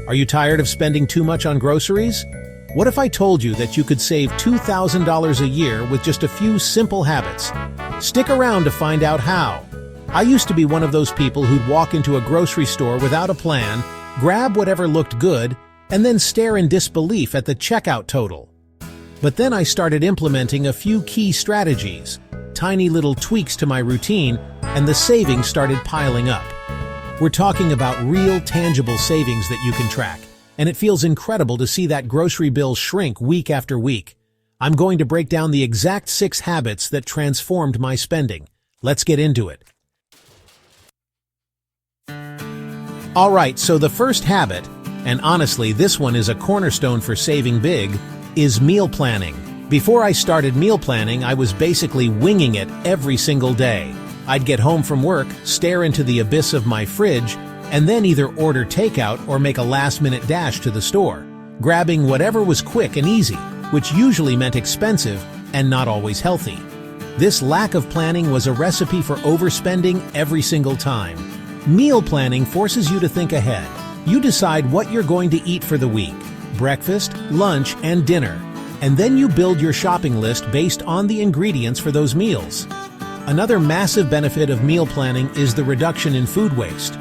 Are you tired of spending too much on groceries? What if I told you that you could save $2,000 a year with just a few simple habits? Stick around to find out how. I used to be one of those people who'd walk into a grocery store without a plan, grab whatever looked good, and then stare in disbelief at the checkout total. But then I started implementing a few key strategies, tiny little tweaks to my routine, and the savings started piling up. We're talking about real, tangible savings that you can track, and it feels incredible to see that grocery bill shrink week after week. I'm going to break down the exact 6 habits that transformed my spending. Let's get into it. Alright, so the first habit, and honestly this one is a cornerstone for saving big, is meal planning. Before I started meal planning, I was basically winging it every single day. I'd get home from work, stare into the abyss of my fridge, and then either order takeout or make a last-minute dash to the store, grabbing whatever was quick and easy, which usually meant expensive and not always healthy. This lack of planning was a recipe for overspending every single time. Meal planning forces you to think ahead. You decide what you're going to eat for the week, breakfast, lunch, and dinner, and then you build your shopping list based on the ingredients for those meals. Another massive benefit of meal planning is the reduction in food waste.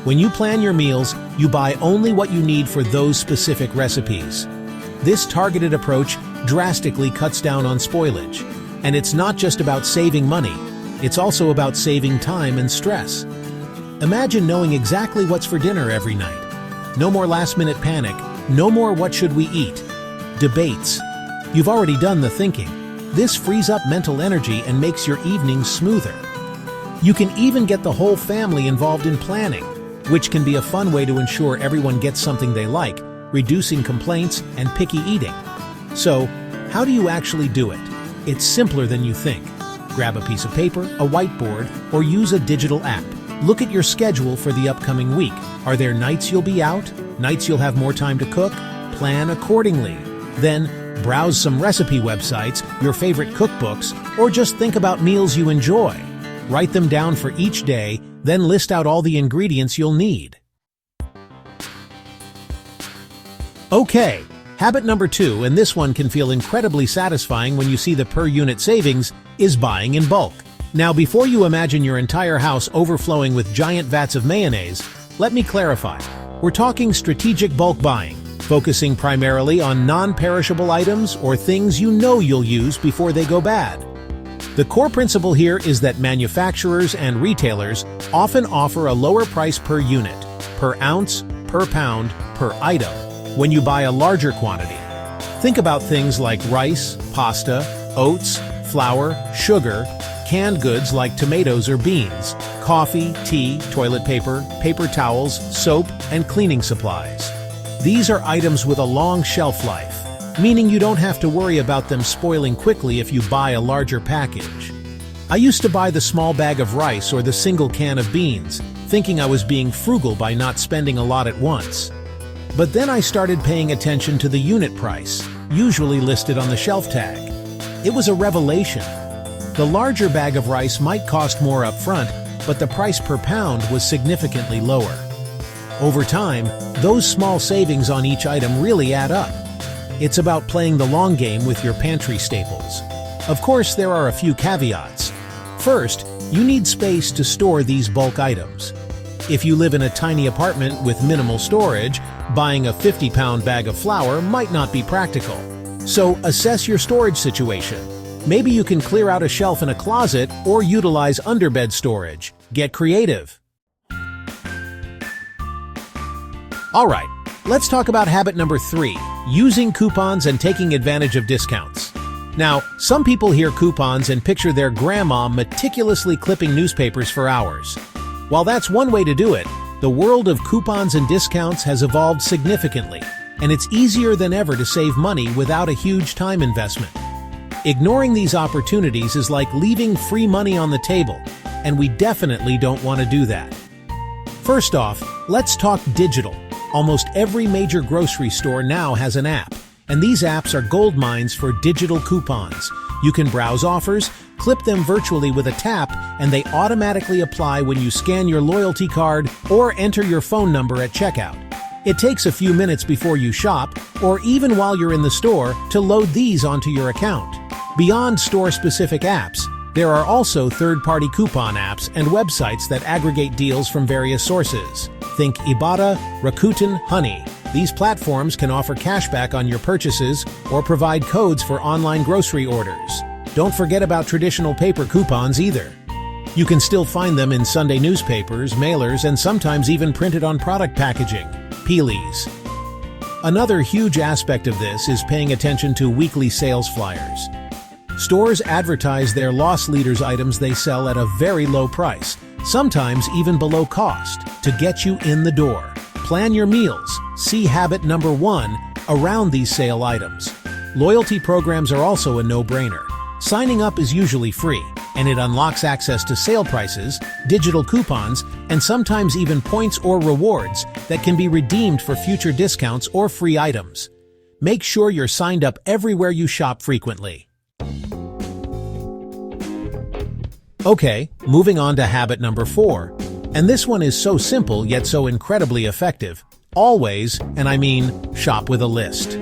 When you plan your meals, you buy only what you need for those specific recipes. This targeted approach drastically cuts down on spoilage. And it's not just about saving money, it's also about saving time and stress. Imagine knowing exactly what's for dinner every night. No more last-minute panic, no more what should we eat debates. You've already done the thinking. This frees up mental energy and makes your evenings smoother. You can even get the whole family involved in planning, which can be a fun way to ensure everyone gets something they like, reducing complaints and picky eating. So, how do you actually do it? It's simpler than you think. Grab a piece of paper, a whiteboard, or use a digital app. Look at your schedule for the upcoming week. Are there nights you'll be out? Nights you'll have more time to cook? Plan accordingly. Then, browse some recipe websites, your favorite cookbooks, or just think about meals you enjoy. Write them down for each day, then list out all the ingredients you'll need. Okay, habit number 2, and this one can feel incredibly satisfying when you see the per-unit savings, is buying in bulk. Now, before you imagine your entire house overflowing with giant vats of mayonnaise, let me clarify. We're talking strategic bulk buying, focusing primarily on non-perishable items or things you know you'll use before they go bad. The core principle here is that manufacturers and retailers often offer a lower price per unit, per ounce, per pound, per item, when you buy a larger quantity. Think about things like rice, pasta, oats, flour, sugar, canned goods like tomatoes or beans, coffee, tea, toilet paper, paper towels, soap, and cleaning supplies. These are items with a long shelf life, meaning you don't have to worry about them spoiling quickly if you buy a larger package. I used to buy the small bag of rice or the single can of beans, thinking I was being frugal by not spending a lot at once. But then I started paying attention to the unit price, usually listed on the shelf tag. It was a revelation. The larger bag of rice might cost more up front, but the price per pound was significantly lower. Over time, those small savings on each item really add up. It's about playing the long game with your pantry staples. Of course, there are a few caveats. First, you need space to store these bulk items. If you live in a tiny apartment with minimal storage, buying a 50-pound bag of flour might not be practical. So assess your storage situation. Maybe you can clear out a shelf in a closet or utilize underbed storage. Get creative. Alright, let's talk about habit number 3, using coupons and taking advantage of discounts. Now, some people hear coupons and picture their grandma meticulously clipping newspapers for hours. While that's one way to do it, the world of coupons and discounts has evolved significantly, and it's easier than ever to save money without a huge time investment. Ignoring these opportunities is like leaving free money on the table, and we definitely don't want to do that. First off, let's talk digital. Almost every major grocery store now has an app, and these apps are gold mines for digital coupons. You can browse offers, clip them virtually with a tap, and they automatically apply when you scan your loyalty card or enter your phone number at checkout. It takes a few minutes before you shop, or even while you're in the store, to load these onto your account. Beyond store-specific apps, there are also third-party coupon apps and websites that aggregate deals from various sources. Think Ibotta, Rakuten, Honey. These platforms can offer cashback on your purchases or provide codes for online grocery orders. Don't forget about traditional paper coupons either. You can still find them in Sunday newspapers, mailers, and sometimes even printed on product packaging. Peelies. Another huge aspect of this is paying attention to weekly sales flyers. Stores advertise their loss leaders items they sell at a very low price, sometimes even below cost, to get you in the door. Plan your meals. See habit number 1 around these sale items. Loyalty programs are also a no-brainer. Signing up is usually free, and it unlocks access to sale prices, digital coupons, and sometimes even points or rewards that can be redeemed for future discounts or free items. Make sure you're signed up everywhere you shop frequently. Okay, moving on to habit number 4. And this one is so simple yet so incredibly effective. Always, and I mean, shop with a list.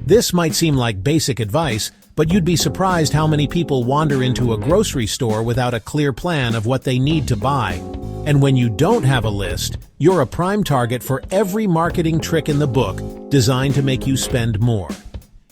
This might seem like basic advice, but you'd be surprised how many people wander into a grocery store without a clear plan of what they need to buy. And when you don't have a list, you're a prime target for every marketing trick in the book designed to make you spend more.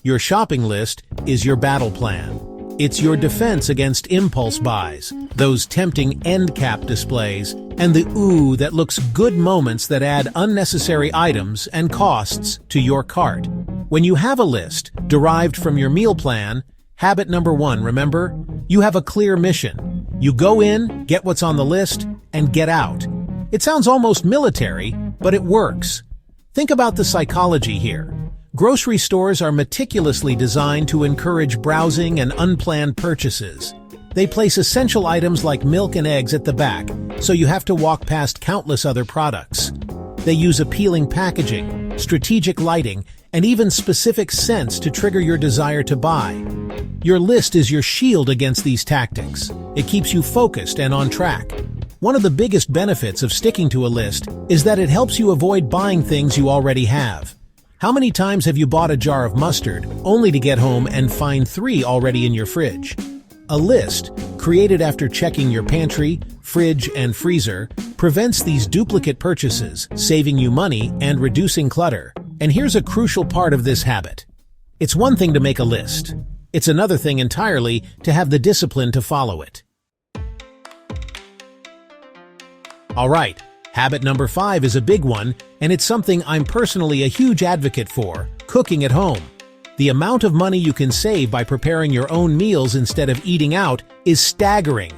Your shopping list is your battle plan. It's your defense against impulse buys, those tempting end cap displays, and the ooh that looks good moments that add unnecessary items and costs to your cart. When you have a list derived from your meal plan, habit number 1, remember, you have a clear mission. You go in, get what's on the list, and get out. It sounds almost military, but it works. Think about the psychology here. Grocery stores are meticulously designed to encourage browsing and unplanned purchases. They place essential items like milk and eggs at the back, so you have to walk past countless other products. They use appealing packaging, strategic lighting, and even specific scents to trigger your desire to buy. Your list is your shield against these tactics. It keeps you focused and on track. One of the biggest benefits of sticking to a list is that it helps you avoid buying things you already have. How many times have you bought a jar of mustard only to get home and find 3 already in your fridge? A list, created after checking your pantry, fridge, and freezer, prevents these duplicate purchases, saving you money and reducing clutter. And here's a crucial part of this habit. It's one thing to make a list. It's another thing entirely to have the discipline to follow it. All right, habit number 5 is a big one, and it's something I'm personally a huge advocate for: cooking at home. The amount of money you can save by preparing your own meals instead of eating out is staggering.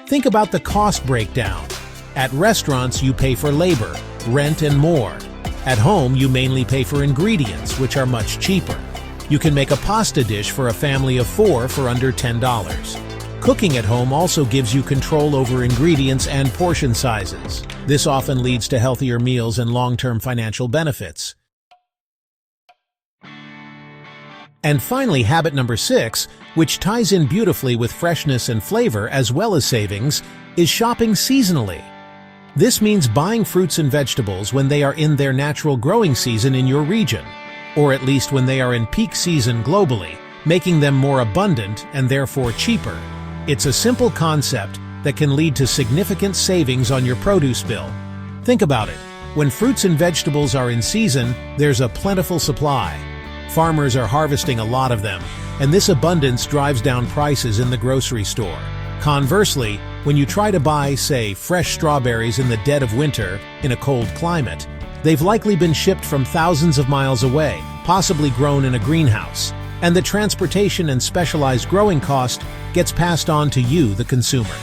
Think about the cost breakdown. At restaurants, you pay for labor, rent, and more. At home, you mainly pay for ingredients, which are much cheaper. You can make a pasta dish for a family of 4 for under $10. Cooking at home also gives you control over ingredients and portion sizes. This often leads to healthier meals and long-term financial benefits. And finally, habit number 6, which ties in beautifully with freshness and flavor as well as savings, is shopping seasonally. This means buying fruits and vegetables when they are in their natural growing season in your region, or at least when they are in peak season globally, making them more abundant and therefore cheaper. It's a simple concept that can lead to significant savings on your produce bill. Think about it. When fruits and vegetables are in season, there's a plentiful supply. Farmers are harvesting a lot of them, and this abundance drives down prices in the grocery store. Conversely, when you try to buy, say, fresh strawberries in the dead of winter in a cold climate, they've likely been shipped from thousands of miles away, possibly grown in a greenhouse, and the transportation and specialized growing cost gets passed on to you, the consumer.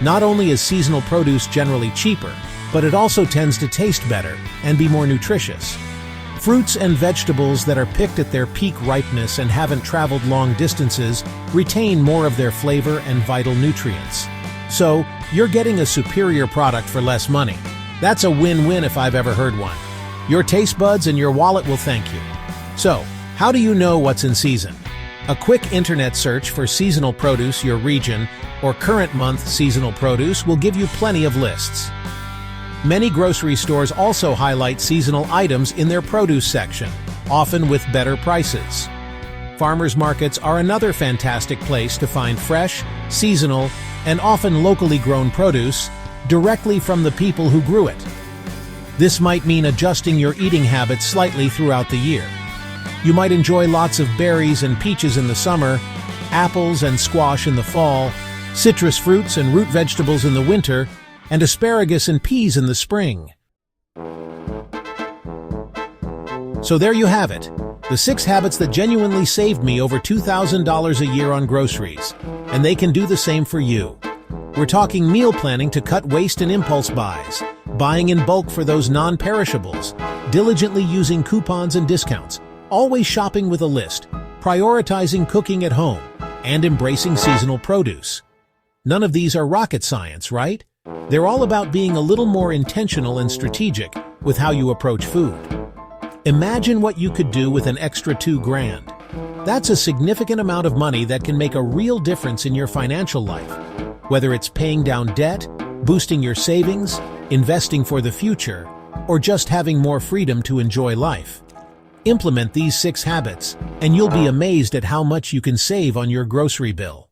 Not only is seasonal produce generally cheaper, but it also tends to taste better and be more nutritious. Fruits and vegetables that are picked at their peak ripeness and haven't traveled long distances retain more of their flavor and vital nutrients. So, you're getting a superior product for less money. That's a win-win if I've ever heard one. Your taste buds and your wallet will thank you. So, how do you know what's in season? A quick internet search for seasonal produce your region or current month seasonal produce will give you plenty of lists. Many grocery stores also highlight seasonal items in their produce section, often with better prices. Farmers markets are another fantastic place to find fresh, seasonal, and often locally grown produce directly from the people who grew it. This might mean adjusting your eating habits slightly throughout the year. You might enjoy lots of berries and peaches in the summer, apples and squash in the fall, citrus fruits and root vegetables in the winter, and asparagus and peas in the spring. So there you have it, the 6 habits that genuinely saved me over $2,000 a year on groceries, and they can do the same for you. We're talking meal planning to cut waste and impulse buys, buying in bulk for those non-perishables, diligently using coupons and discounts, always shopping with a list, prioritizing cooking at home, and embracing seasonal produce. None of these are rocket science, right? They're all about being a little more intentional and strategic with how you approach food. Imagine what you could do with an extra $2,000. That's a significant amount of money that can make a real difference in your financial life. Whether it's paying down debt, boosting your savings, investing for the future, or just having more freedom to enjoy life. Implement these 6 habits, and you'll be amazed at how much you can save on your grocery bill.